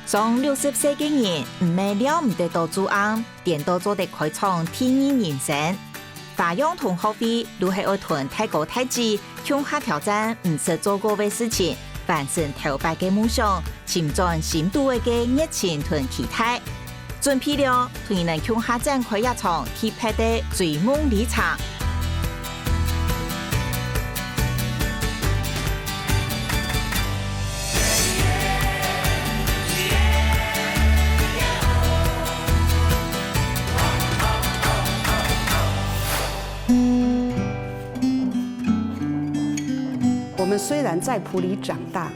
从60岁的人唔买了唔得到做案，点都做得开创第二人生。花样同学费都系爱囤太高太低，向下挑战唔识做过嘅事情，完成头摆嘅梦想，寻转深度嘅热情同期待。准备了，同能向下展开一场去拍的追梦旅程。我们虽然在埔里长大，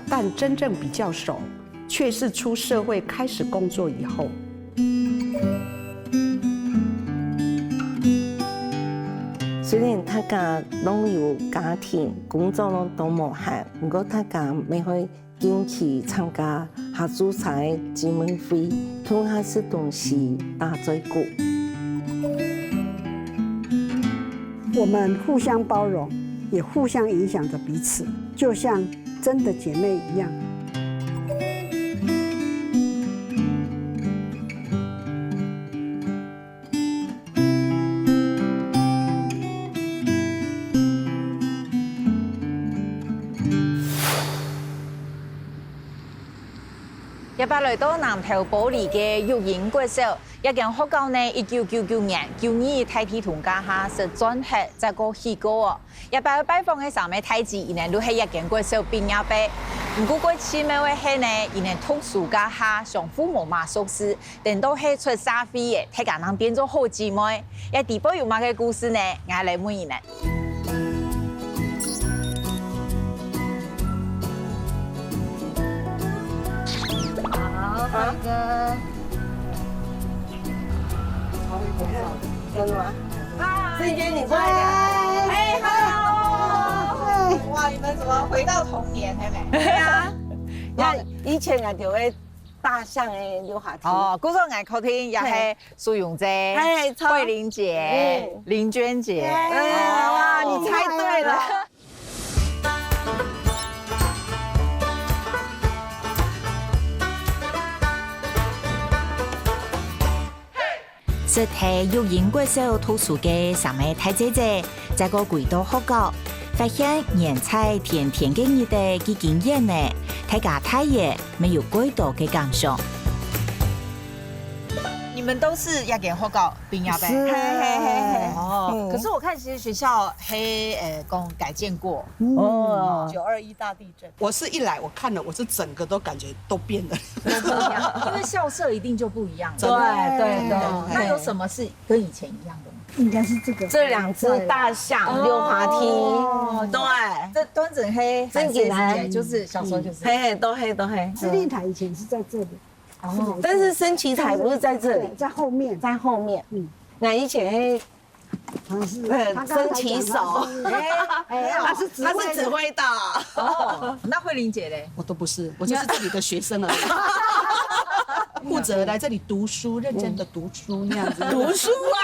但真正比较熟，却是出社会开始工作以后。虽然大家拢有家庭、工作拢都无限，不过大家每回坚持参加合租赛姊妹会，同下是东西大最过。我们互相包容，也互相影响着彼此，就像真的姐妹一样。一百来到南投埔里嘅育婴国小，一间学校呢，1999年92太体同家下是转学再过起过哦。一百去拜访嘅上面太子，伊呢都系一间国小毕业呗。唔过过奇妙嘅系呢，伊呢读书家下上父母嘛熟识，等到系出社会嘅，大家能变做好姊妹。一地波有嘛嘅故事呢，我来问伊呢。大哥，真的吗？志娟，你过来点。哎 ，hello！ 哇，你们怎么回到童年，妹妹？对啊，那以前啊，就会大象的溜滑梯。哦，古早眼客厅也系苏永姐、慧玲姐、林娟姐。哇，你猜对了。是睇育婴国小图书嘅上面太姐姐，在个轨道学校，发现年菜甜甜嘅日的嘅经验呢，大家太爷没有轨道嘅感想。你们都是亚健学校毕业呗？是哦，可是我看其实学校黑工改建过。哦921大地震，我是一来我看了，我是整个都感觉都变了。不一样，因为校舍一定就不一样了。对对对，那有什么是跟以前一样的吗？应该是这个。这两只大象溜滑梯，对，这端整黑，真简单就是小时候就是。嘿，都黑都黑。司令台以前是在这里，哦，但是升旗台不是在这里，在后面。在后面。那以前好像是升旗手，他是指挥的。哦，那慧玲姐嘞？我都不是，我就是这里的学生而已，负责来这里读书，认真的读书那样子。读书啊，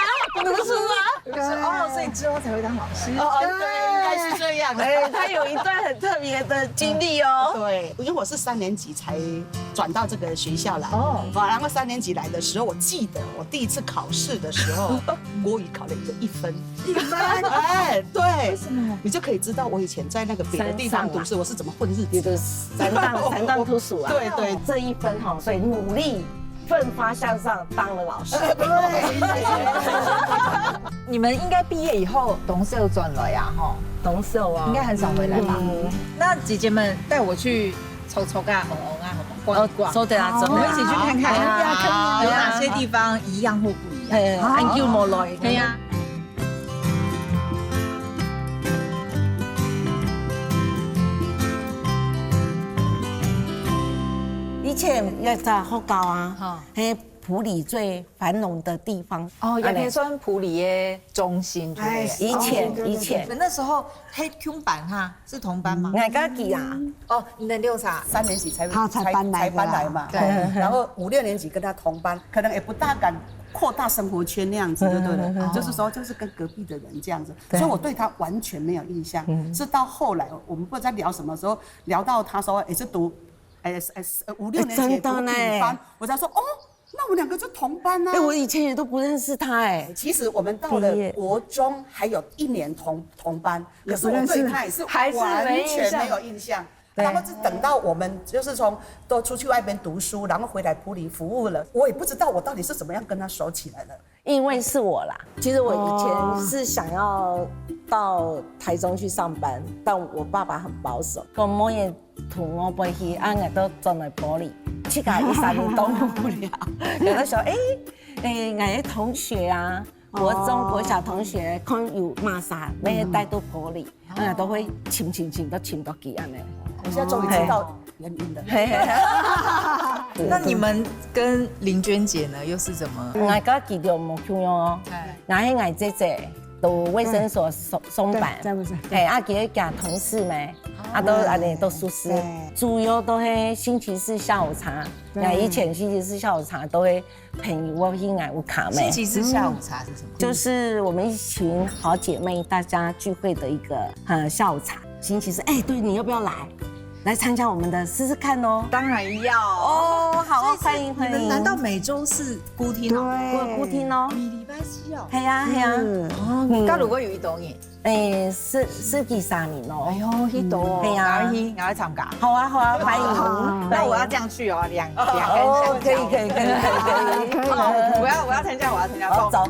哦，所以之后才会当老师。哦，对，应该是这样。哎，他有一段很特别的经历哦。对，因为我是3年级才转到这个学校来。哦，然后3年级来的时候，我记得我第一次考试的时候，国语考了就1分。1分？哎，对。为什么？你就可以知道我以前在那个别的地方读书，我是怎么混日子。你的三当土鼠啊。对对，这1分哈，所以努力。奋发向上，当了老师。你们应该毕业以后董事转了呀，哈，董事啊，应该很少回来吧？那姐姐们带我去抽抽啊、红红啊，逛一逛。说的啊，我们一起去看看有哪些地方一样或不一样。安久冇来。对呀。以前也在学校啊，嘿，埔里最繁荣的地方。哦，也可以算埔里的中心。哎，以前那时候黑 Q 班哈是同班吗？哪个记啊？哦，你们6啥？3年级才搬来嘛。对。然后5、6年级跟他同班，可能也不大敢扩大生活圈那样子，就对了。就是说，就是跟隔壁的人这样子，所以我对他完全没有印象。是到后来我们不知道在聊什么时候，聊到他说也是读5、6年级读语班，我才说哦，那我们2个就同班啊。我以前也都不认识他其实我们到了国中还有1年同班，可是我对他也是完全没有印象。然后是等到我们就是都出去外边读书，然后回来埔里服务了，我也不知道我到底是怎么样跟他熟起来的。因为是我啦，其实我以前是想要到台中去上班，但我爸爸很保守，讲某嘢同我飞去，我都转来埔里，7个1、3年都不了。有的时候，我的同学啊，国中、国小同学，可能有骂啥，要带到埔里，我都会请都请到去安尼。我现在终于知道原因了。那你们跟林娟姐呢，又是怎么？我跟记得冇共用哦，我姐姐到卫生所松板，记得同事们，都安尼都熟识，主要都是星期四下午茶。以前星期四下午茶都会陪我去买有卡妹。星期四下午茶是什么？就是我们一群好姐妹大家聚会的一个下午茶。星期四，对，你要不要来参加我们的试试看哦？当然要哦，好啊，欢迎。你们难道每周是固定哦？对，固定哦。每礼拜4哦。系啊。哦，那如果有一多年，10几3年哦。哎呦，一多哦。对啊，我来参加。好啊，欢迎。那我要这样去哦，两根哦，可以。我要参加，走。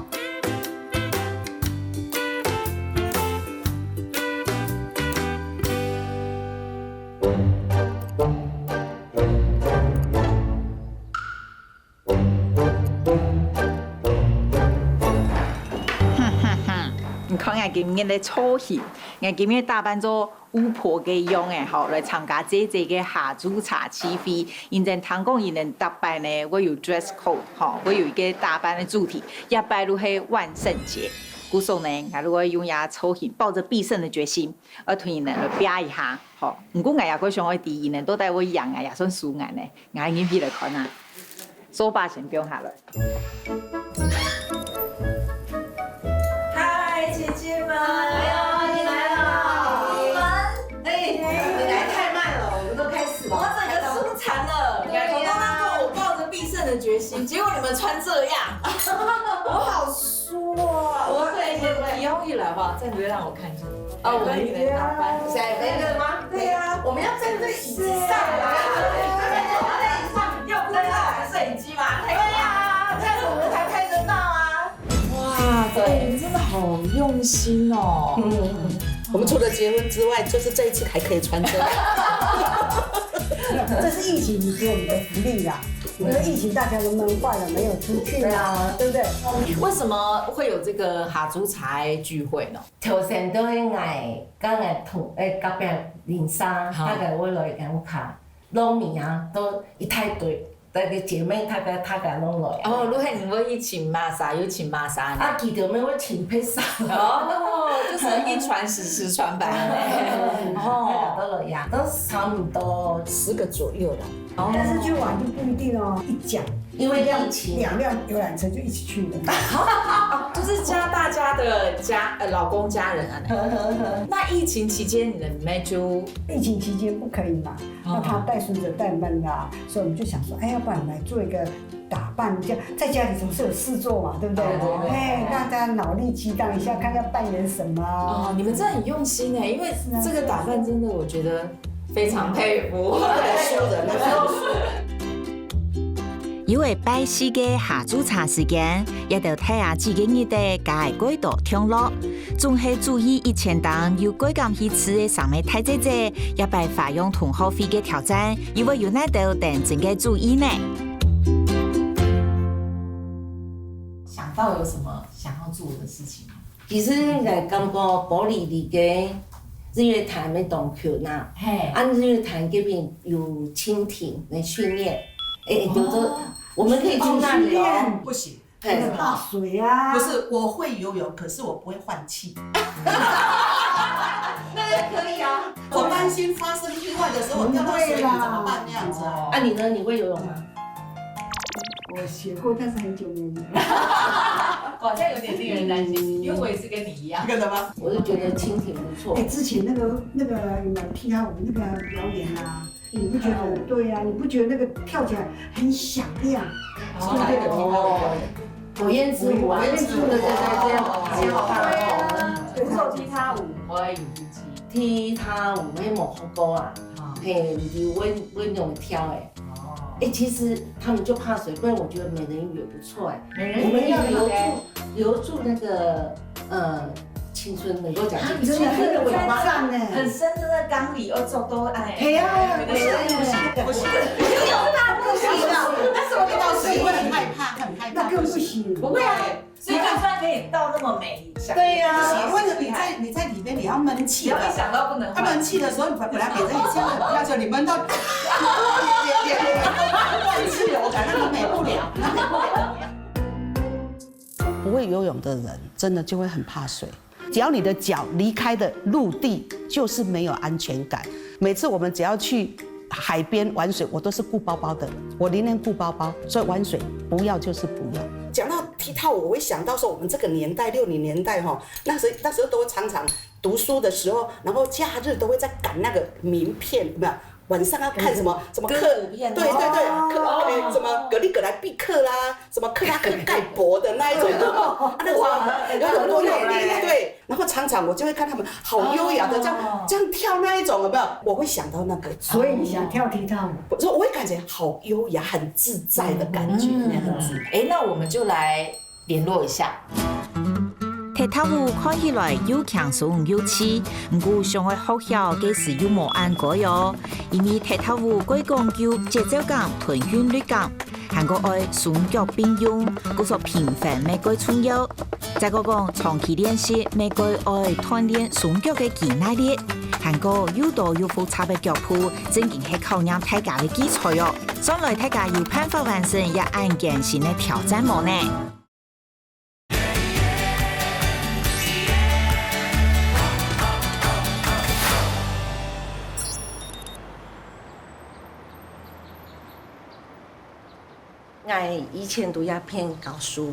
你看我今日的操戏，我今日打扮做巫婆嘅样诶，吼来参加这个下午茶聚会。现在唐讲伊能打扮呢，我有 dress code， 吼，我有一个打扮的主题，也拜入系万圣节。故说呢，我如果用牙操戏，抱着必胜的决心，而同伊呢来表一下，吼。不过我也过想我第一呢，都带我一样啊，也算输眼呢，我已经比来看啊。手把先不用下了。姐姐们，你来了！你来太慢了，我们都开始了。我整个舒残了，我刚刚说我抱着必胜的决心，结果你们穿这样，我好输啊！我对，以后一来吧，再不要让我看见。我跟你们打扮，没人吗？对呀，我们要站在椅子上啊！在椅子上，又不知道买摄影机吗？对呀，这样子我们才拍得到啊！哇，你们真的好用心哦。我们除了结婚之外，就是这一次还可以穿这样。这是疫情给我们的福利啦。因为疫情大家都闷坏了，没有出去啊，对不对？为什么会有这个下午茶聚会呢？头先都係同隔壁連衫，大概我來咁卡糯米啊，都一大堆。大家姐妹大家弄來。哦，如果你會請瑪莎，有請瑪莎呢？記得咩？我請披薩。哦，就是一傳十，十傳百。哦，都來呀，都差不多10個左右啦。但是去玩就不一定哦，一讲，因为疫情2辆游览车就一起去了。就是大家的老公家人啊。那疫情期间你的妹就疫情期间不可以嘛，那他带孙子带闷啦，所以我们就想说，要不然来做一个打扮，这样在家里总是有事做嘛，对不对？让大家脑力激荡一下，看要扮演什么。哦，你们真的很用心哎，因为这个打扮真的我觉得非常佩服。因为拜四嘅下午茶时间，也要睇下几个日的介轨道通路，总系注意以前当有鬼咁去吃嘅上面太姐姐，也拜发用同好费嘅挑战，因为有那度等真嘅注意呢。想到有什么想要做的事情吗？其实我感觉埔里离嘅日月潭的洞穴呐，日月潭这边有蜻蜓的训练，有的我们可以去那里哦。不行，大水啊！不是，我会游泳，可是我不会换气。那也可以啊。我担心发生意外的时候，我掉到水里怎么办？那样子啊？你呢？你会游泳吗？我学过，但是很久没有。好像有点令人担心，因为我也是跟你一样。真的吗？我就觉得蜻蜓不错。之前那个有没有踢踏舞那个表演啊？你不觉得？对呀，你不觉得那个跳起来很响亮？是哪一个踢踏舞？火焰之舞啊，火焰之舞，对，超棒哦！鼓手踢踏舞，我会有踢踏舞迄无好高啊，嘿，是温柔跳诶。其实他们就怕水，不然我觉得美人鱼也不错哎。我们要留住那个青春，能够讲青春的尾巴，很深的那缸里，而走都哎。嘿呀，不是，有大不行了，但是我遇到水会很害怕，那更不行。不会啊，所以就算可以到那么美，对呀。为了你在里面你要闷气的，一想到不能。他闷气的时候，你本来美人鱼这样很漂亮，你闷到连断气了，我感觉都美不了。不会游泳的人真的就会很怕水。只要你的脚离开的陆地，就是没有安全感。每次我们只要去海边玩水，我都是顾包包的，我宁愿顾包包，所以玩水不要就是不要。讲到踢踏舞，我会想到说我们这个年代60年代哈，那时候都常常读书的时候，然后假日都会在赶那个名片，有没有？晚上要看什么课？对，课什么格力格莱必克啦，什么克拉克盖博的那一种的，有很多那对。然后常常我就会看他们好优雅的这样跳那一种，有没有？我会想到那个，所以你想跳踢踏舞？我会感觉好优雅、很自在的感觉，那样子。那我们就来联络一下。踢踏舞看起来又轻松又刺，不过上会学校嘅时又冇按过哟。因为踢踏舞归讲究节奏感同韵律感，还个爱双脚并用，故说频繁每个重要。再个讲长期练习，每个爱锻炼双脚嘅肌耐力，还个又多又复杂嘅脚步，正经系考验大家嘅基础哟。将来大家有办法完成一按件新嘅挑战冇呢？我以前都要偏教书，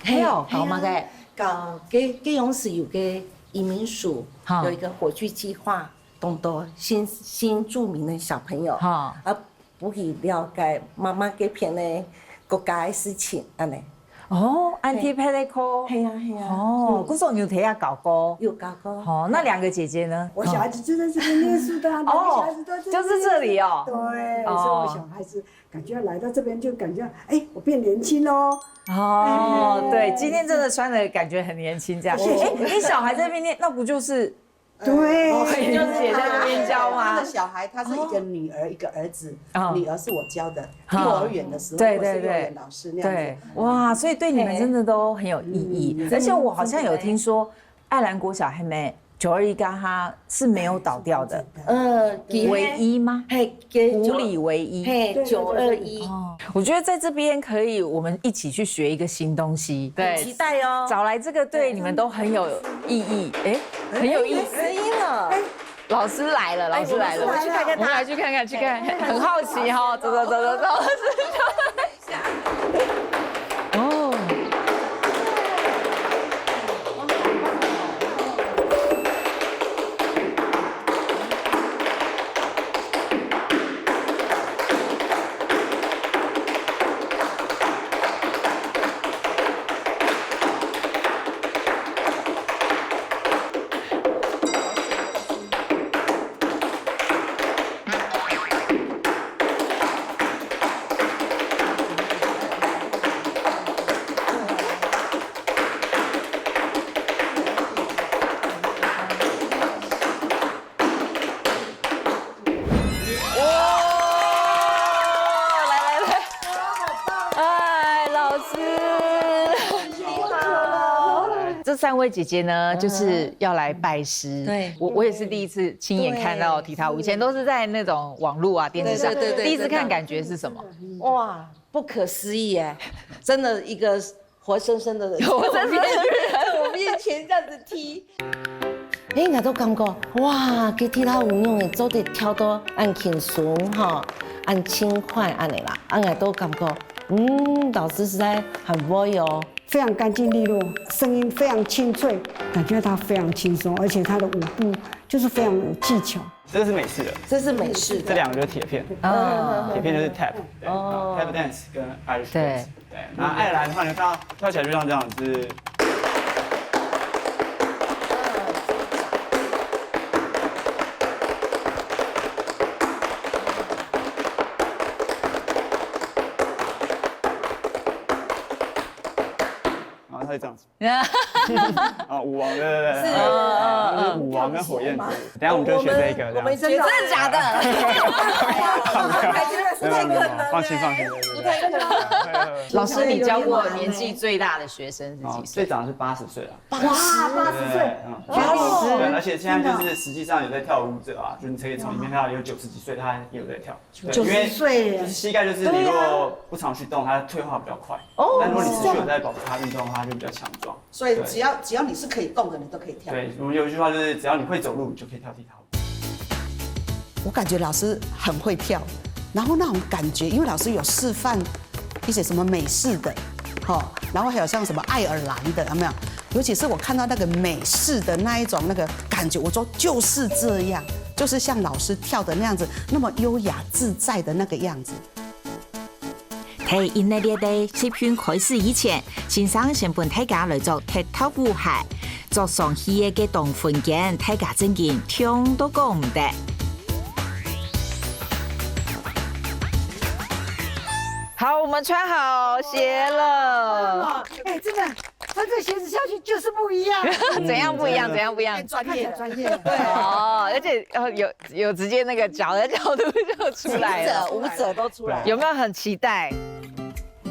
还有搞嘛嘅？搞给勇士有个移民署有一个火炬计划，懂得新住民的小朋友，不去了解妈妈这片的国家的事情，安尼。Antipatical。嘿呀。古总有睇下搞过。有搞过。那两个姐姐呢？我小孩子就在这边念书的，两个小孩子都在就是这里哦。对，所以我小孩子感觉来到这边就感觉，我变年轻喽。对，今天真的穿的感觉很年轻，这样。你小孩在那边念，那不就是？对，就是姐在那边教吗？他的小孩，他是一个女儿，一个儿子。女儿是我教的，幼儿园的时候，对，我是幼儿园老师那样子。对，哇，所以对你们真的都很有意义。而且我好像有听说，爱兰国小还没921嘎哈是没有倒掉的。唯一吗？湖里唯一。921。我觉得在这边可以，我们一起去学一个新东西。对，期待哦。找来这个对你们都很有意义，很有意思。声音了。老师来了，老师来了，我们去看看他，我们来去看看，去看，很好奇哈，走。这3位姐姐呢，就是要来拜师。对，我也是第一次亲眼看到踢踏舞，以前都是在那种网络啊、电视上。对，第一次看感觉是什么？哇，不可思议耶！真的一个活生生的人，在我面前这样子踢。我都感觉哇，去踢踏舞用的做得跳到按轻松哈，按轻快按的啦，我都感觉老师实在很会哦。非常干净利落，声音非常清脆，感觉他非常轻松，而且他的舞步就是非常有技巧。这个是美式的，这是美式的。这两个就是铁片，铁片就是 tap， 对，tap dance 跟 Irish dance， 对。然后爱尔兰的话，你会看到跳起来就像这样子。它会这样子，啊，舞王，对，就是舞王跟火焰之。等下我们就学这个，这样。真的假的？太可能了。放心。老师，你教过年纪最大的学生是几岁？最长是80岁了。哇，80岁，80岁，而且现在就是实际上有在跳的舞者啊，就是你可以从里面看到有90几岁，他也有在跳。90岁，就是膝盖就是你如果不常去动，它退化比较快。但如果你持续有在保持它运动的话，它就比较强壮。所以只要你是可以动的，你都可以跳。对，我们有一句话就是，只要你会走路，你就可以跳踢踏舞。我感觉老师很会跳，然后那种感觉，因为老师有示范一些什么美式的，然后还有像什么爱尔兰的，有没有？尤其是我看到那个美式的那一种那个感觉，我说就是这样，就是像老师跳的那样子，那么优雅自在的那个样子。喺印尼列地视频開始以前，先生先伴大家來做踢踏舞鞋，做上戲嘅動環境，大家真見聽都講唔得。好，我们穿好鞋了。哎，真的，穿这鞋子下去就是不一样。怎样不一样？怎样不一样？专业。对哦，而且有直接那个脚的角度就出来了，舞者都出来。有没有很期待？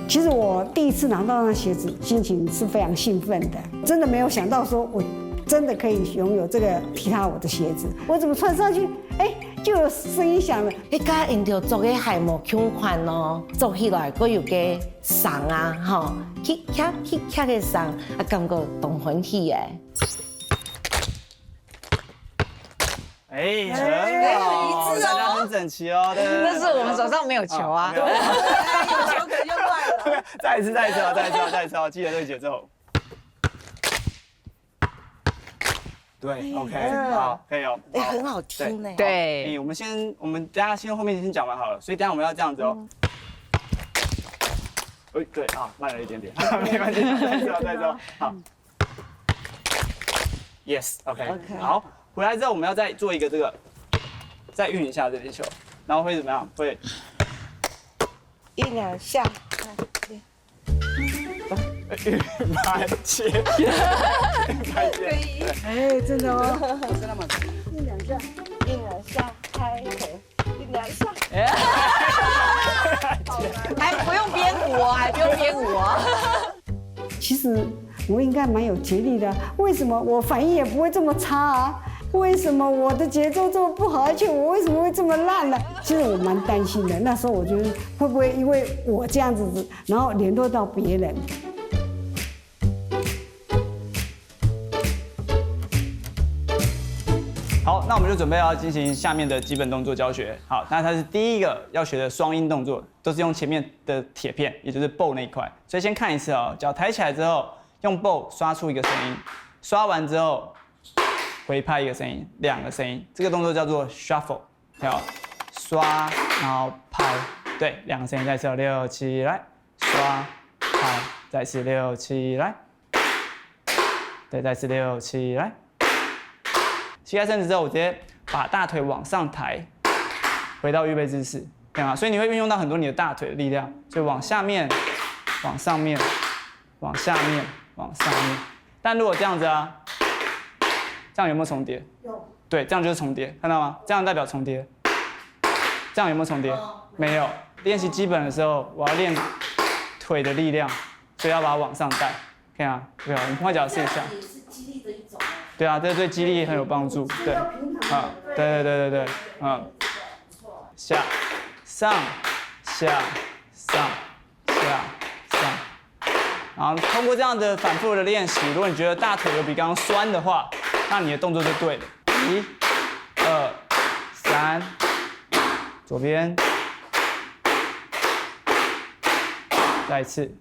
其实我第一次拿到那鞋子，心情是非常兴奋的，真的没有想到说我真的可以拥有这个踢踏舞的鞋子。我怎么穿上去，哎，就有声音响了。迄家因着做个鞋模腔款哦，做起来佫有个送啊，吼，去敲个送，啊，感觉动欢喜诶。哎，很好，大家很整齐哦。但是我们手上没有球啊。有球可能就乱了。再一次，记得这个节奏。对 ，OK， 好，可以哦。哎，很好听呢。对，我们大家先后面先讲完好了，所以等下我们要这样子哦。哎，对啊，慢了一点点，没关系，再走，好。Yes，OK， 好。回来之后，我们要再做一个这个，再运一下这些球，然后会怎么样？会运两下，运拍切，可以。哎，真的哦，真的吗？运两下，开腿，运两下。还不用编舞哦，还不用编舞哦。其实我应该蛮有节力的，为什么我反应也不会这么差啊？为什么我的节奏这么不好，而且我为什么会这么烂呢？其实我蛮担心的。那时候我觉得会不会因为我这样子，然后联络到别人？好，那我们就准备要进行下面的基本动作教学。好，那它是第一个要学的双音动作，都是用前面的铁片，也就是 bow 那一块。所以先看一次哦，脚抬起来之后，用 bow 刷出一个声音，刷完之后回拍一个声音，2个声音。这个动作叫做 shuffle， 跳，刷，然后拍，对，2个声音，再次6起来，刷，拍，再次6起来，对，再次6起来。膝盖伸直之后，我直接把大腿往上抬，回到预备姿势，对吗？所以你会运用到很多你的大腿的力量，所以往下面、往上面、往下面、往上面。但如果这样子啊，这样有没有重叠？有。对，这样就是重叠，看到吗？这样代表重叠。这样有没有重叠？没有。练习基本的时候，我要练腿的力量，所以要把它往上带，看啊，对啊，我们换脚试一下。对啊，这对肌力很有帮助。对，啊，对，下、上、下、上、下、上。然后通过这样的反复的练习，如果你觉得大腿有比刚刚酸的话，那你的动作就对了。1、2、3，左边，再一次。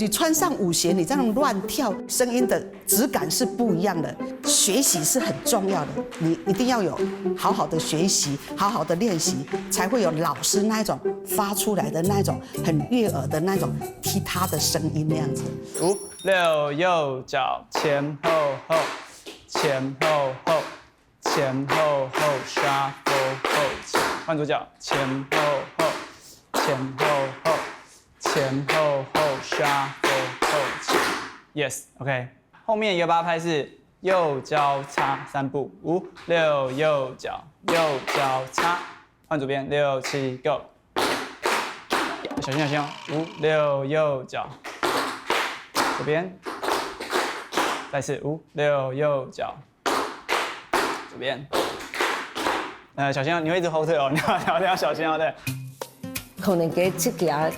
你穿上舞鞋，你这样乱跳，声音的质感是不一样的。学习是很重要的，你一定要有好好的学习，好好的练习，才会有老师那一种发出来的那一种很悦耳的那种踢踏的声音那样子。5、6，右脚前后后，前后后，前后后 shuffle 后前，换左脚前后后，前后后，前后后 shuffle 后前 ，yes，OK。后面一个8拍是右交叉3步，5、6，右脚叉，换左边6、7 ，Go。小心小心哦，5、6，右脚，左边，再次5、6，右脚，左边。小心哦，你会一直后退哦，你要小心哦，对。可能个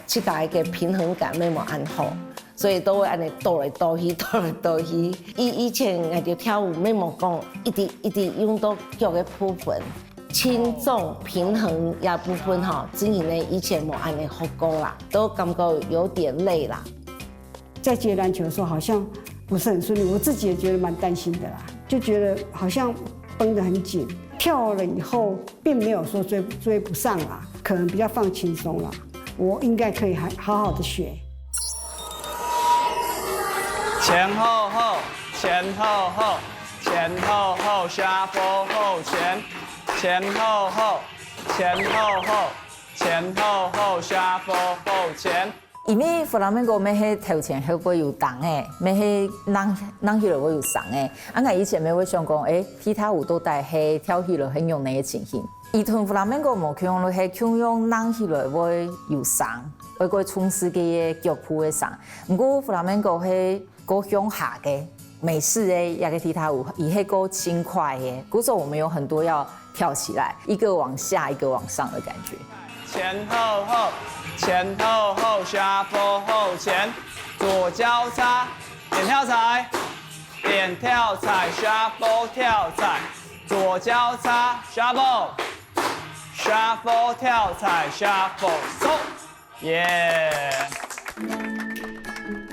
这台个平衡感没安好，所以都会安尼倒来倒去，倒来倒去。以前我哋跳舞没讲，一直用到脚的部分，轻重平衡呀部分哈，之前呢以前冇安尼好过啦，都感觉有点累啦。在接篮球的时候好像不是很顺利，我自己也觉得蛮担心的啦，就觉得好像绷得很紧。跳了以后，并没有说追不上啦，可能比较放轻松啦。我应该可以好好的学。前后后，前后后，前后后 shuffle 后前，前后后，前后后，前后后 shuffle 后前。因为弗拉门戈咩係頭前後背有重誒，咩係扔起來會有重誒。我以前咩會想講，踢踏舞都帶係跳起來很用力嘅情形。伊同弗拉門戈冇強咯，係強用扔起來會有重，會個從事嘅腳蹼嘅重。不過弗拉門戈係個向下嘅，美式嘅一個踢踏舞，伊係個輕快嘅。嗰時候我們有很多要跳起來，一個往下，一個往上的感覺。前後後，前後後 shuffle 後前，左交叉，點跳踩，點跳踩 shuffle 跳踩，左交叉 shuffle shuffle 跳踩 shuffle 收，耶！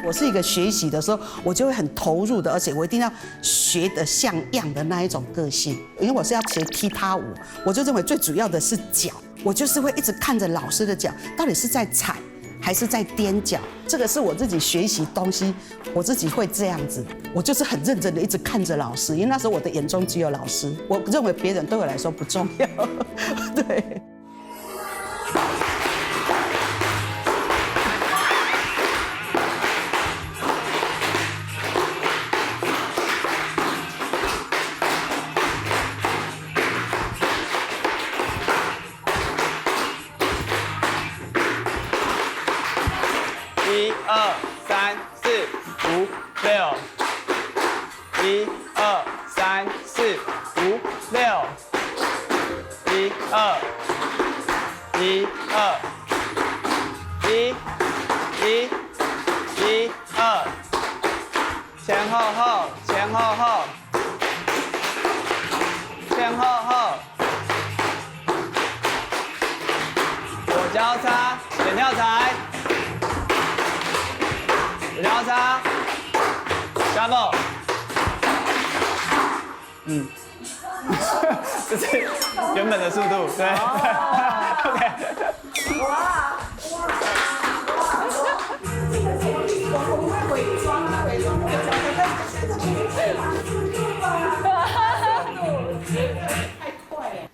我是一个学习的时候，我就会很投入的，而且我一定要学得像样的那一种个性。因为我是要学踢踏舞，我就认为最主要的是脚，我就是会一直看着老师的脚，到底是在踩还是在踮脚。这个是我自己学习东西，我自己会这样子，我就是很认真的一直看着老师，因为那时候我的眼中只有老师，我认为别人对我来说不重要，对。1、2、3、4、5、6。1、2、3、4、5、6。1、2、1、2、1、2，前后后，前后后，前后后，左交叉，点跳踩。交叉 ，shuffle， 这是原本的速度，对 ，OK。哇！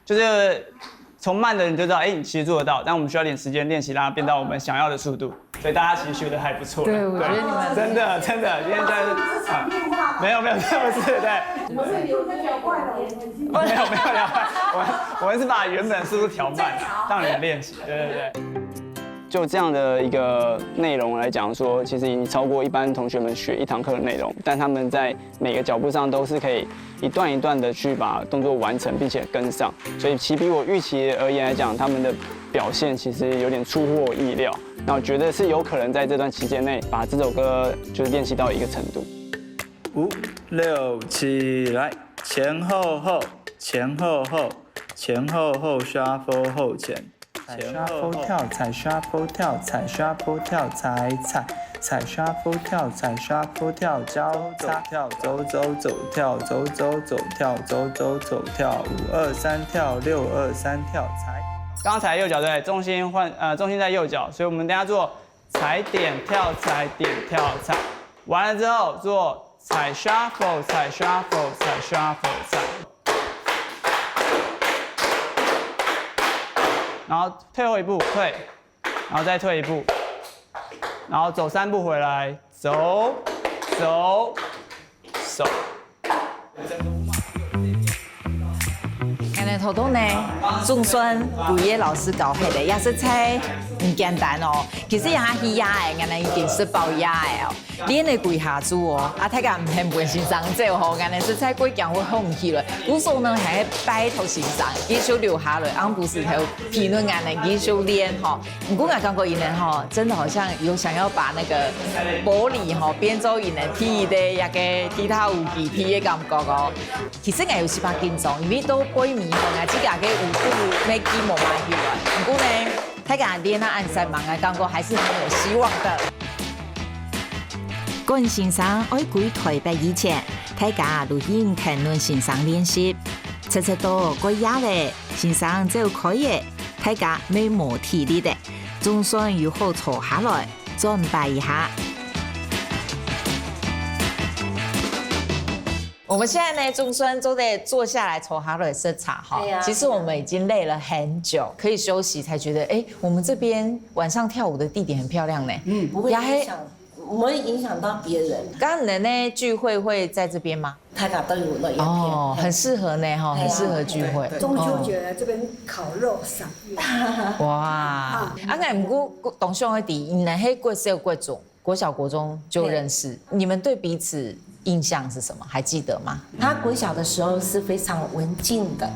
就是从慢的你就知道，你其实做得到，但我们需要点时间练习，让它变到我们想要的速度。所以大家其实学得还不错。对，我觉得你们真的，今天在没有，这不是对。我是有在聊坏了，没有聊坏，我们是把原本速度调慢，让你们练习。对。就这样的一个内容来讲说，其实已经超过一般同学们学一堂课的内容，但他们在每个脚步上都是可以一段一段的去把动作完成，并且跟上。所以其比我预期而言来讲，他们的表现其实有点出乎我意料。那我觉得是有可能在这段期间内把这首歌就是练习到一个程度。5、6、7，来，前后后，前后后，前后后 shuffle 后前。shuffle 跳踩 shuffle 跳踩 shuffle 跳踩踩踩 shuffle 跳，踩 shuffle 跳，交叉跳，走走走跳，走走走跳，走走走跳，5、2、3跳，6、2、3跳，踩。刚刚踩右脚对，重心在右脚，所以我们等一下做踩点跳，踩点跳踩，完了之后做踩 shuffle， 踩 shuffle， 踩 shuffle 踩。然后退后一步，退，然后再退一步，然后走3步回来，走，走，手。今日活动呢，总算规个老师教下来，也是猜唔简单哦。其实也下去压的，今日已经是包压的哦。练的几下组哦，大家唔很本欣赏这吼，今日是猜过讲会好唔去了。鼓手呢还摆头欣赏，继续留下来，俺不是头评论俺的继续练哈。不过我感觉因呢哈，真的好像有想要把那个玻璃哈变做因的踢的一个踢踏舞技踢的感觉哦。其实我有时怕紧张，因为都背面吼，我自家嘅舞步没几毛买去了。不过呢，大家练那按赛忙嘅感觉还是很有希望的。个人欣赏爱归台北以前，大家录音评论欣赏练习，切到个压力，欣赏就可以，大家没磨体力的，总算又好坐下来，准备一下。我们现在呢，总算都得坐下来抽哈瑞喝茶哈。其实我们已经累了很久，可以休息才觉得，哎，我们这边晚上跳舞的地点很漂亮呢。不会影响，不会影响到别人。刚刚的呢聚会会在这边吗？大家都有了影片，哦，很适合呢哈，很适合聚会。中秋节这边烤肉赏月。哇，啊，那不过董兄的弟，你们黑国小国中、国小国中就认识，你们对彼此印象是什么？还记得吗？他国小的时候是非常文静的。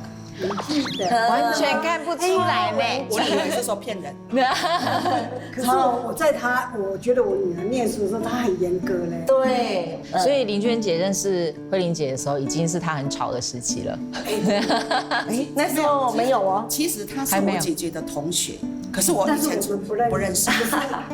完全看不出来呢。我以为是说骗人。可是我觉得我女儿念书的时候，她很严格嘞。对，所以林娟姐认识慧玲姐的时候，已经是她很吵的时期了。那时候没有哦。其实她是我姐姐的同学，可是我以前不认识。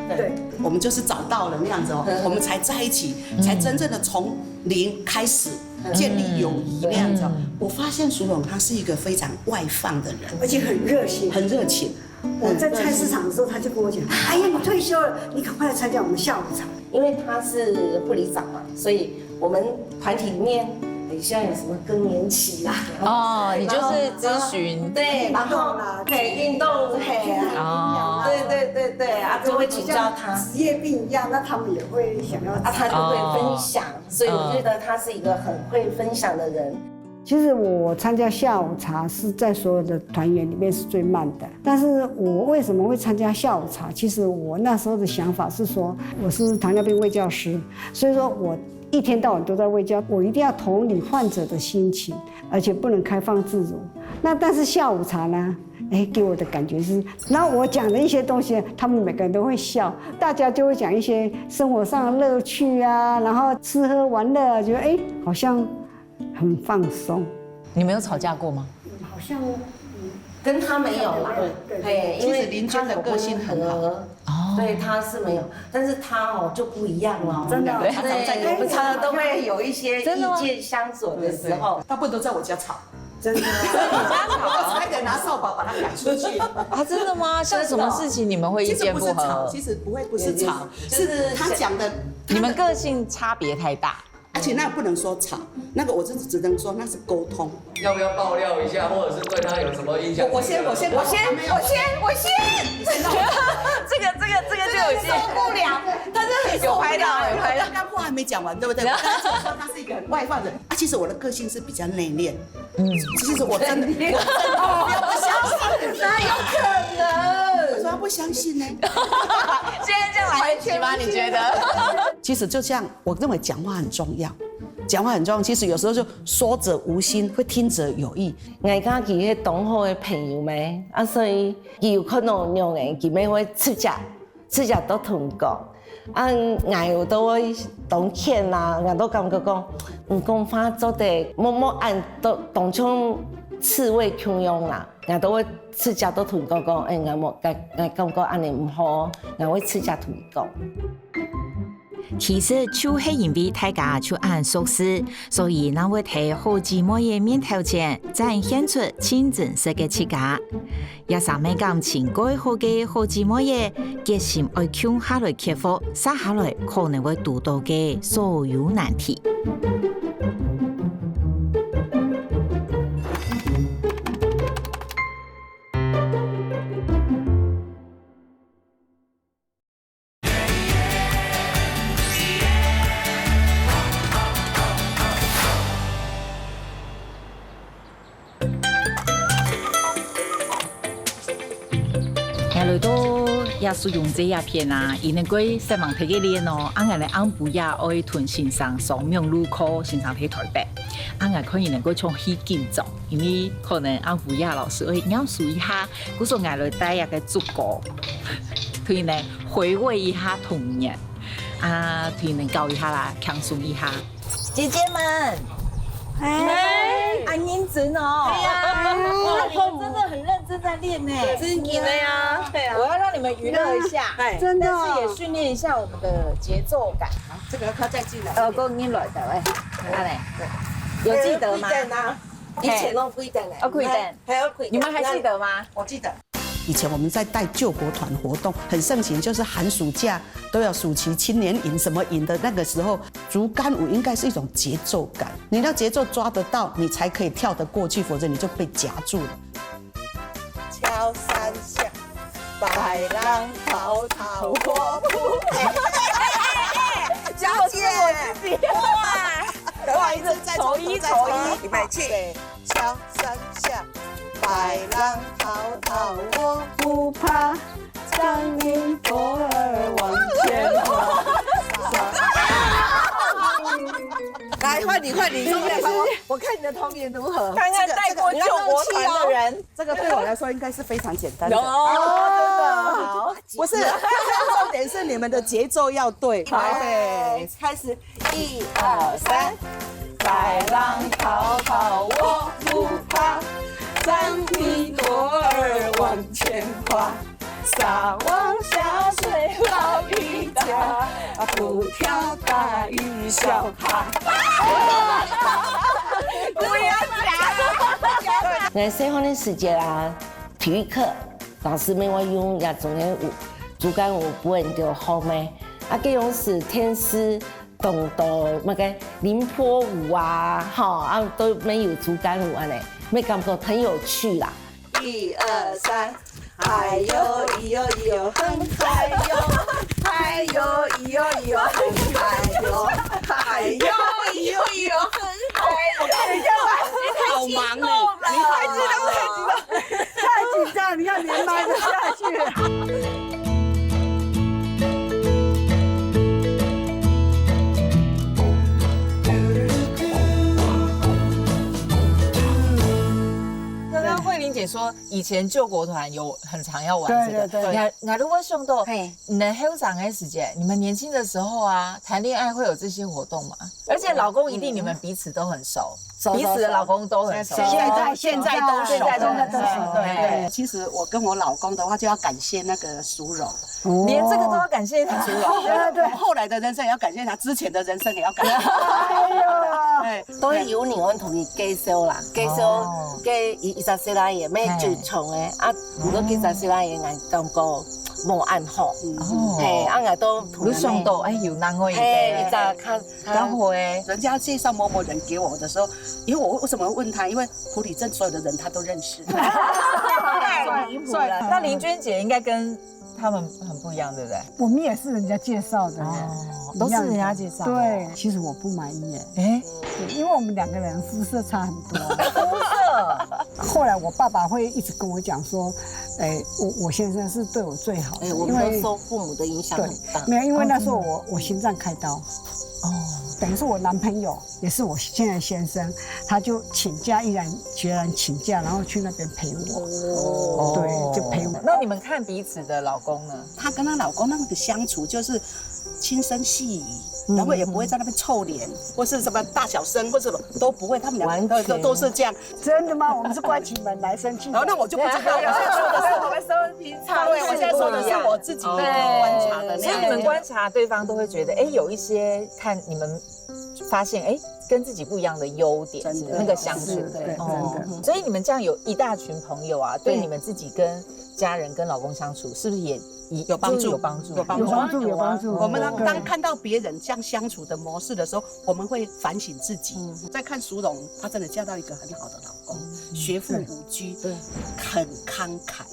对，我们就是找到了那样子哦，我们才在一起，才真正的从零开始。建立友谊那样子，我发现苏荣他是一个非常外放的人，而且很热心，很热情。我在菜市场的时候，他就跟我讲：“哎呀，你退休了，你赶快来参加我们下午茶。”因为他是护理长嘛，所以我们团体里面现在有什么更年期啦，哦，你就是咨询，对，然后运动，哦，对啊，就会请教他职业病一样，那他们也会想要，他就会分享，所以我觉得他是一个很会分享的人。其实我参加下午茶是在所有的团员里面是最慢的，但是我为什么会参加下午茶？其实我那时候的想法是说，我是糖尿病卫教师，所以说我一天到晚都在卫教，我一定要同理患者的心情，而且不能开放自如。那但是下午茶呢？给我的感觉是，然后我讲的一些东西，他们每个人都会笑，大家就会讲一些生活上的乐趣啊，然后吃喝玩乐，觉得好像很放松。你们有吵架过吗？好像跟他没有啦，对，因为林娟的个性很好，对，他是没有，但是他就不一样了，真的，对，我们常常都会有一些意见相左的时候，大部分都在我家吵。真的，你家吵，我差一点拿扫把把他赶出去啊！真的吗？像什么事情你们会意见不合？其实不是吵，是他讲的，你们个性差别太大。而且那不能说吵，那个我只能说那是沟通。要不要爆料一下，或者是对他有什么印象？我先，这个就有些受不了，但是有拍到。刚刚话还没讲完，对不对？我刚才说他是一个很外放的人，其实我的个性是比较内敛。其实我真的不相信，哪有可能？为什么不相信呢？现在这样来得及吗？你觉得？其实就这样，我认为讲话很重要。讲话很重要，其实有时候就说者無心，會聽者有意。我家佢係同好嘅朋友咩，所以佢有可能讓人佢咪會出隻都同講，我有都會當欠啦，我都感覺講，唔講話做得冇按都當像刺蝟強樣啦，我都會出隻都同講，我感覺安尼唔好，我會出隻同講。其實就是因為大家就按熟悉，所以那會睇好姊妹嘅面頭前展現出清真式嘅設計。也上面感情改好嘅好姊妹嘅決心愛強下來克服，接下來可能會遇到嘅所有難題。來到也使用這一片啊，因為佢希望睇嘅練哦，啱啱嚟安布也愛屯線上雙苗路口線上睇台北，啱啱可以能夠從去建造，因為可能安布也老師會描述一下，嗰時嗌來帶一個足夠，可以呢回味一下童年，啊，可以能教一下啦，輕鬆一下，姐姐們。安英子哦，对呀，你们真的很认真在练呢，真的呀，对啊。我要让你们娱乐一下，真的，但是也训练一下我们的节奏感。这个他再进来。够你来的喂，阿嘞，有记得吗？以前都不一定哎，不一定，还要不一定。你们还记得吗？我记得。以前我们在带救国团活动很盛行，就是寒暑假都要暑期青年营什么营的那个时候，竹竿舞应该是一种节奏感，你的节奏抓得到，你才可以跳得过去，否则你就被夹住了。敲三下，白浪滔滔我不配。小姐，哇，不好意思，丑一，预备起，敲三下。白浪滔滔我不怕，张云朵儿往前滑。来，换你，我看你的童年如何？看看带过救国团的人，这个对我来说应该是非常简单的。真的好，不是，重点是你们的节奏要对。对，开始，1、2、3，白浪滔滔我不怕。张云朵儿往前滑，撒网下水捞鱼家，不挑大鱼小虾。不要讲。在细汉的时节啊，体育课老师们我用也做嘅舞，竹竿舞不能就好咩？啊，佮用是天师。动作那个凌波舞啊，哈啊都没有竹竿舞啊嘞，没感觉很有趣啦。1、2、3，嗨哟咿哟咿哟很嗨哟，嗨哟咿哟咿哟很嗨哟，嗨哟咿哟咿哟很嗨哟。好忙哎，你太激动，太紧张，你看连麦都下去了。玲姐说，以前救国团有很常要玩这个。对。那如果想到你的后长的时间，你们年轻的时候啊，谈恋爱会有这些活动吗？而且老公一定你们彼此都很熟，彼此的老公都很熟。现在都熟。对。其实我跟我老公的话，就要感谢那个苏柔。连这个都要感谢他，苏柔。对。后来的人生也要感谢他，之前的人生也要感谢他。哎呦，都有年我同伊介绍啦，介绍给20岁啦也咩就从诶啊，如果20岁啦也眼感觉无按好，嘿，啊眼都你想到哎有难为的，嘿，你咋看刚好诶，人家介绍某某人给我的时候，因为我为什么会问他？因为埔里镇所有的人他都认识。太离谱了。那林娟姐应该跟他们很不一样，对不对？我们也是人家介绍的，都是人家介绍。对，其实我不满意耶，因为我们2个人肤色差很多。肤色。后来我爸爸会一直跟我讲说，我先生是对我最好的，我们都受父母的影响很大。没有，因为那时候我心脏开刀。等于是我男朋友，也是我现在的先生，他就请假，毅然决然请假，然后去那边陪我。对，就陪我。那你们看彼此的老公呢？她跟她老公那个相处，就是轻声细语，然后也不会在那边臭脸，或是什么大小声，或者什么都不会，他们两个都是这样。真的吗？我们是关起门来生气。然后那我就不知道，我现在说的是我们说平常，对，我现在说的是我自己观察的那样。所以你们观察对方都会觉得，哎，有一些看你们发现，哎，跟自己不一样的优点，那个相处，对，所以你们这样有一大群朋友啊，对你们自己跟家人、跟老公相处，是不是也有帮助？有帮助。我们当看到别人这样相处的模式的时候，我们会反省自己。再看淑蓉，她真的嫁到一个很好的老公，学富五车，对，很慷慨，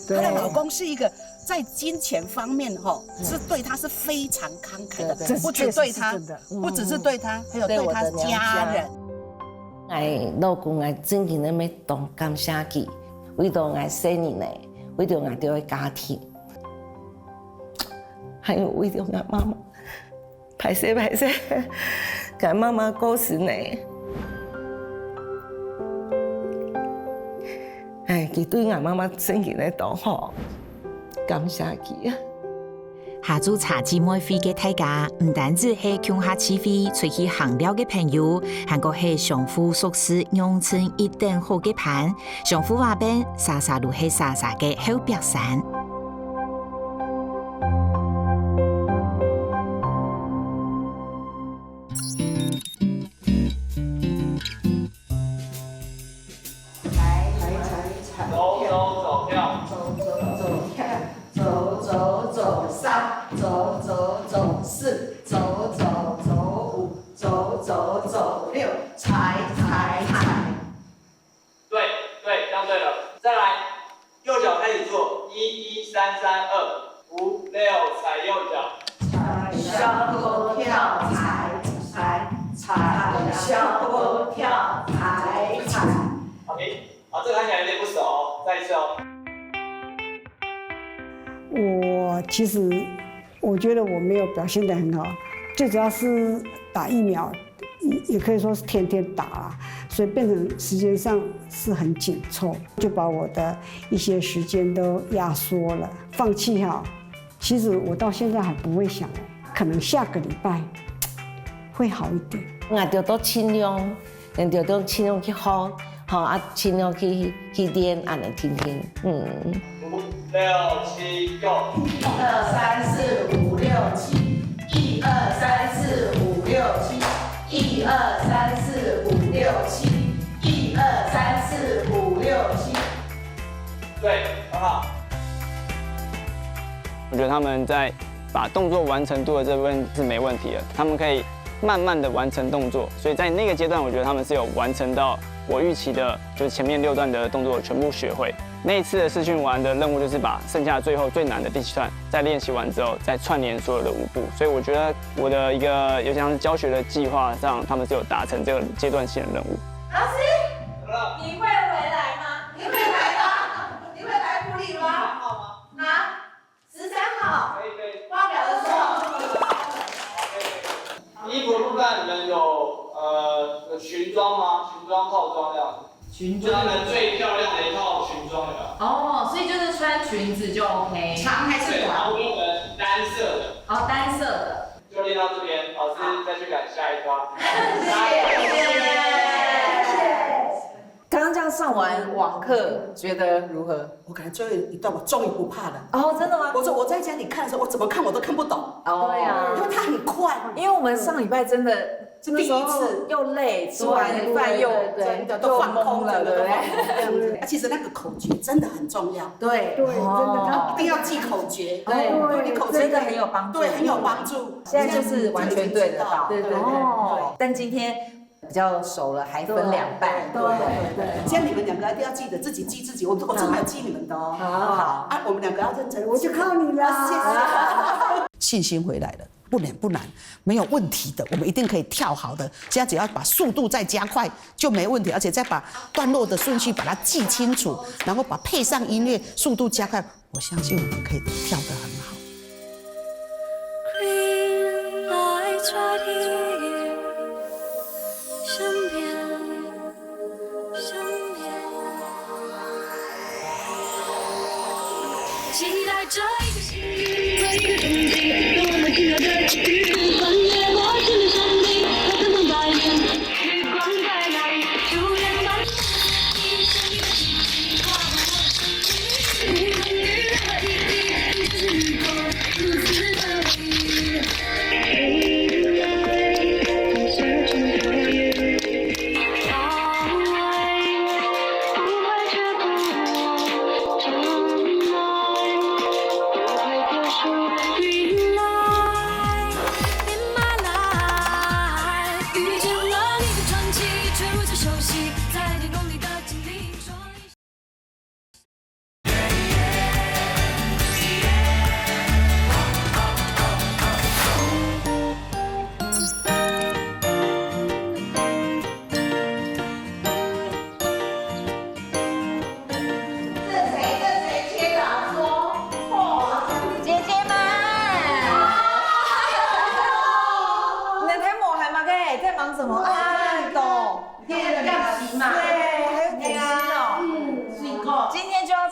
对，她的老公是一个在金钱方面是对她是非常慷慨的，不只对她，不只是对她，还有对她家人。我老公我真正要当感谢祭，为着我生日呢，为着我的家庭。还有为着我妈妈，拍摄，给妈妈过生呢。哎，佢对我妈妈真嘅咧都好，感谢佢啊！下组茶姊妹會嘅大家，唔單止係鄉下姊妹出去行了嘅朋友，還個係相互熟識、養成一定好嘅伴，相互話邊傻傻都係傻傻嘅好白山。其实我觉得我没有表现得很好，最主要是打疫苗，也可以说是天天打啦，所以变成时间上是很紧凑，就把我的一些时间都压缩了。放弃哈，其实我到现在还不会想，可能下个礼拜会好一点。我就都尽量，就都尽量去好，好啊，尽量去练，安尼天天，5、6、7、Go！ 1、2、3、4、5、6、7。1、2、3、4、5、6、7。1、2、3、4、5、6、7。1、2、3、4、5、6、7。对，很好。我觉得他们在把动作完成度的这部分是没问题的，他们可以慢慢的完成动作，所以在那个阶段，我觉得他们是有完成到我预期的，就是前面6段的动作全部学会。那一次的视讯完的任务就是把剩下最后最难的第7段在练习完之后，再串联所有的舞步。所以我觉得我的一个有点像是教学的计划上，他们是有达成这个阶段性的任务。老师，你会回来吗？你会来吗？你会来普里吗？啊，13号。可以。发表的时候。衣服的部分你们有裙装吗？裙装、套装这样子。裙装。就是你们最漂亮的一套裙装有没有？哦，所以就是穿裙子就 OK。长还是短？然后我们单色的。哦，单色的。就练到这边，老师再去赶下一段。谢谢。刚刚这样上完网课，觉得如何？我感觉最后一段我终于不怕了。哦，真的吗？我在家里看的时候，我怎么看我都看不懂。哦，对啊，因为它很快。因为我们上礼拜真的第一次又累，吃完饭又真的都放空了，对不对？其实那个口诀真的很重要。对，真的，一定要记口诀。对，你口诀真的很有帮助。对，很有帮助。现在就是完全对得到。对。但今天比较熟了，还分2半。对。现在你们2个一定要记得自己记自己，我真的没有记你们的哦。好啊，我们2个要认真。我就靠你了。信心回来了。不难，没有问题的，我们一定可以跳好的。现在只要把速度再加快就没问题，而且再把段落的顺序把它记清楚，然后把配上音乐，速度加快，我相信我们可以跳得很好。Green lights right here， 身边，期待这一个幸运，每个冬季多么。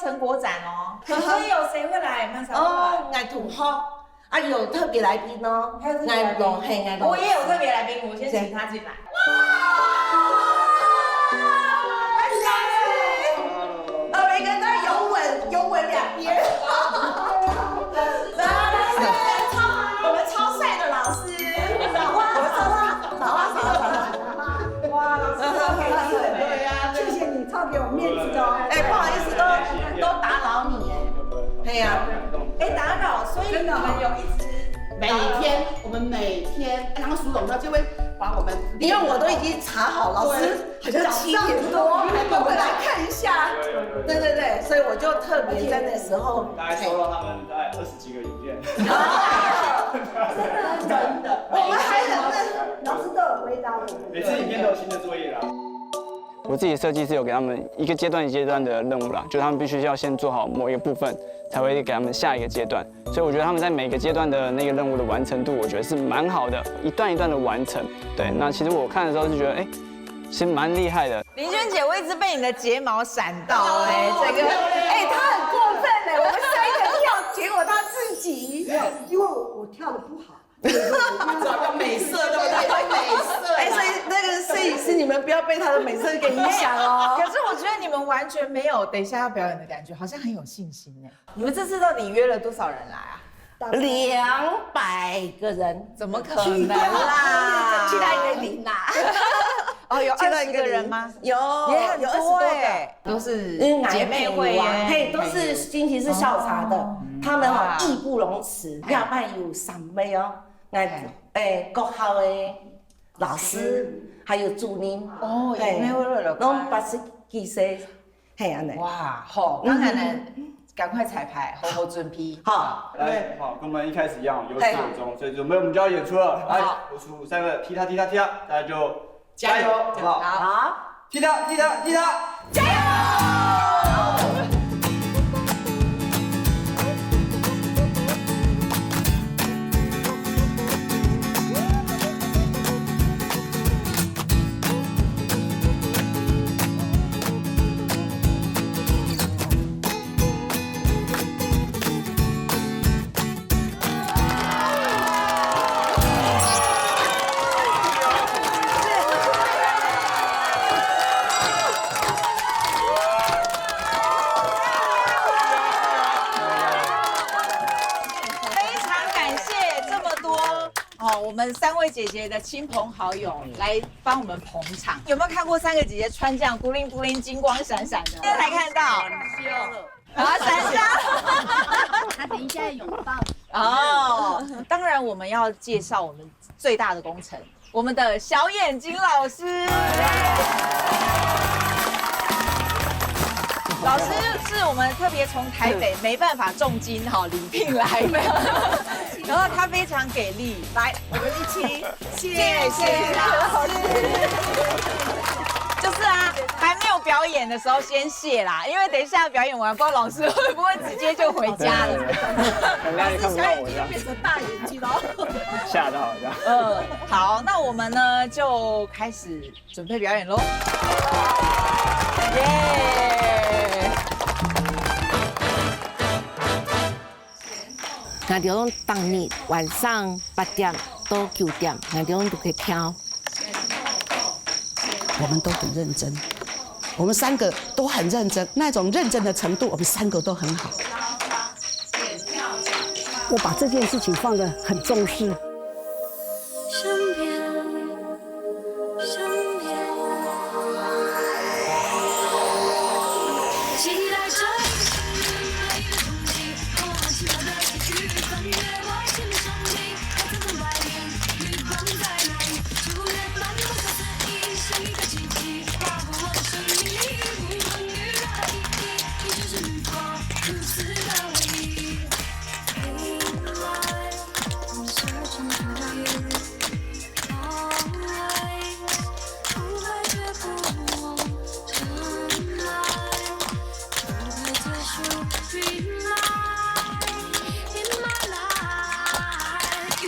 成果展哦，所以有谁会来？马上哦，爱同学啊，有特别来宾哦，爱龙嘿，爱龙。我也有特别来宾，我先请他进来。每个人都有吻两边。我们超帅的老师，哇，老师，对呀，谢谢你，超给我面子哦。哎，不好意思，都打扰你哎。对呀，打扰，所以你们有一直我们每天，然后苏总他就会把我们，因为我都已经查好，老师好像7点多，我们来看一下。对，所以我就特别在那时候，大概收到他们大概20几个影片。真的，我们还很老师都有回答我。每次影片都有新的作业啦。我自己设计是有给他们一个阶段一阶段的任务啦，就他们必须要先做好某一个部分，才会给他们下一个阶段。所以我觉得他们在每个阶段的那个任务的完成度，我觉得是蛮好的，一段一段的完成。对，那其实我看的时候是觉得，其实蛮厉害的。林娟姐，我一直被你的睫毛闪到这个，他很过分我们3个跳，结果他自己，因为我跳的不好。找个美色，对不对？美色。所以那个摄影师，你们不要被他的美色给影响哦。可是我觉得你们完全没有等一下要表演的感觉，好像很有信心哎。你们这次到底约了多少人来啊？200个人，怎么可能啦？去到一个0啦。哦，有20个人吗？有20多个，都是姐妹会啊，嘿，都是星期4下午茶的，他们义不容辞，要办有3位哦。国校的老师还有主任哦，姐妹会了，拢80几岁，嘿安尼。哇，好，当然呢，赶快彩排，好准备。好，来，好，跟我们一开始一样，有始有终，所以准备我们就要演出了。来，我数3个，踢他，大家就加油，好不好？好，踢他，加油！我们3位姐姐的亲朋好友来帮我们捧场，有没有看过3个姐姐穿这样布灵布灵、金光闪闪的？今天才看到，闪闪。他等一下要拥抱。哦，当然我们要介绍我们最大的功臣，我们的小眼睛老师。老师是我们特别从台北没办法重金礼聘来的，然后他非常给力，来，我们一起谢谢老师。就是还没有表演的时候先谢啦，因为等一下表演完，不知道老师会不会直接就回家了。老师小眼睛变成大眼睛了，吓到这样。好，那我们呢就开始准备表演喽。耶！俺就拢当日晚上8点到9点，俺就拢都可以跳。我们都很认真，我们3个都很认真，那种认真的程度，我们3个都很好。我把这件事情放得很重视。身边，身边，期待着一个冬季，我忘记了的结局，翻越我心的伤悲，它层层白云，绿光在哪里？就越漫不可思议，像一个奇迹，划过我的生命里，无论遇到意义，你就是绿光，如此的唯一。I'm searching for you. Always, 不会绝不忘，tonight， 不会结束 ，relight in my life。遇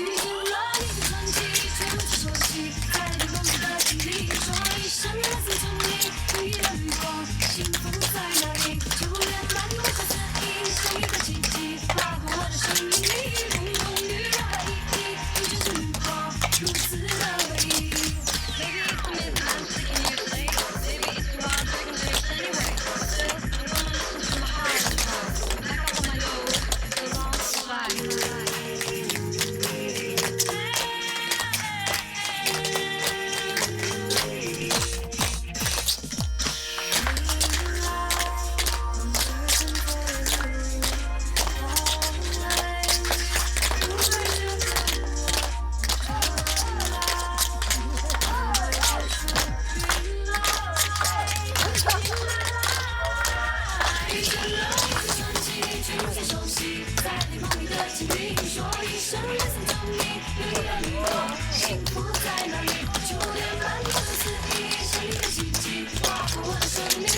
见了你的传奇，却不知熟悉，在你梦里的经历，说一声蓝色丛林，唯一的绿光，幸福在哪里？就越漫不可思议，像一个奇迹，划过我的生命里。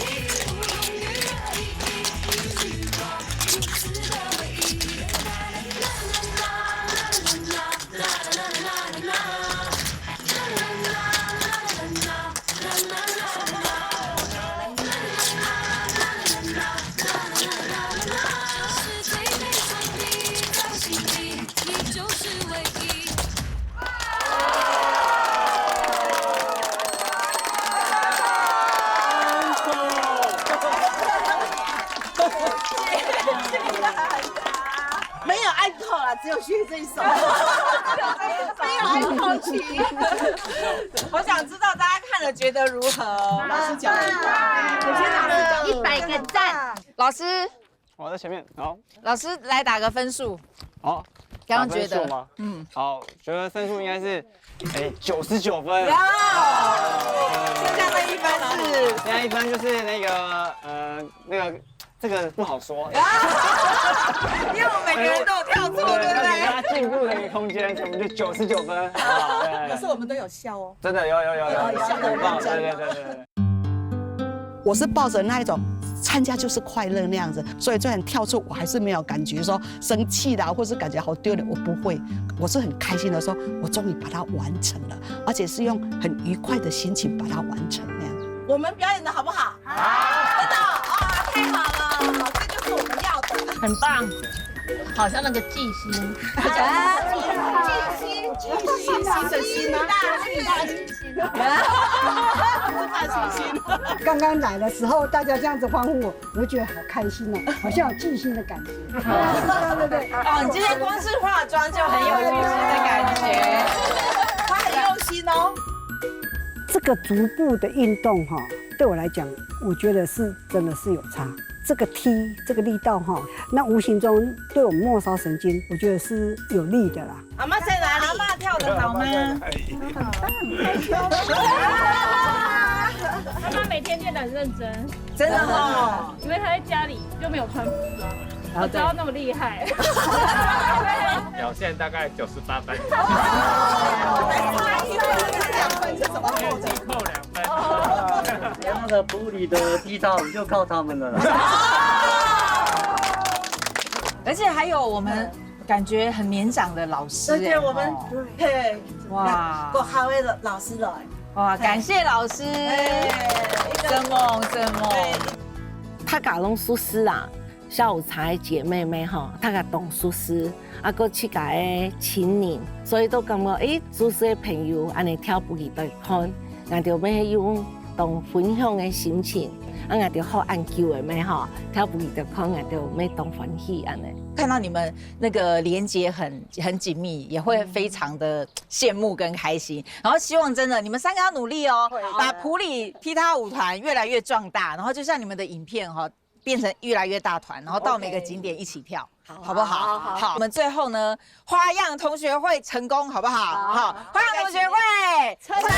没有安扣啦，只有学这一首，没有安扣曲。我想知道大家看了觉得如何？老师讲100个赞。老师，我在前面，好，老师来打个分数。好，刚刚觉得吗？好，觉得分数应该是，99分。剩下的1分是，剩下1分就是那个。这个不好说，因为我们每个人都有跳错，对不对？给他进步的一个空间，我们就99分。可是我们都有笑哦，真的有，笑得很棒，对。我是抱着那一种参加就是快乐那样子，所以虽然跳出，我还是没有感觉说生气啦，或是感觉好丢脸，我不会，我是很开心的说，我终于把它完成了，而且是用很愉快的心情把它完成那样。我们表演的好不好？好，真的啊，太好了，这就是我们要的，很棒，好像那个巨星，巨星的心啊，大巨星，大巨星。刚刚来的时候，大家这样子欢呼我，我就觉得好开心哦，好像有巨星的感觉。对。哦，你今天光是化妆就很有巨星的感觉，他很用心哦。这个足部的运动哈，对我来讲，我觉得是真的是有差。这个踢这个力道哈，那无形中对我们末梢神经，我觉得是有利的啦。阿妈在哪里？阿妈跳得好吗？阿妈每天练得很认真，真的哦，因为她在家里就没有穿服装，我知道那么厉害。表现大概98分。2分是什么？扣2分。那个普里的踢踏就靠他们了。而且还有我们感觉很年长的老师，对，我们对，哇，够好的老师了，哇，感谢老师，真梦。他甲拢舒适啊，下午茶的姐妹们吼，大家懂舒适，啊，搁去甲个青年，所以都感觉舒适的朋友安尼跳舞去对看，俺就要用同分享的心情，啊，俺就好按球的咩吼，跳舞去对看，俺就要同欢喜安尼。看到你们那个连接很紧密，也会非常的羡慕跟开心。然后希望真的你们3个要努力哦，把埔里踢踏舞团越来越壮大，然后就像你们的影片哈，变成越来越大团，然后到每个景点一起跳，好不好？好，我们最后呢，花样同学会成功，好不好？好，花样同学会成功。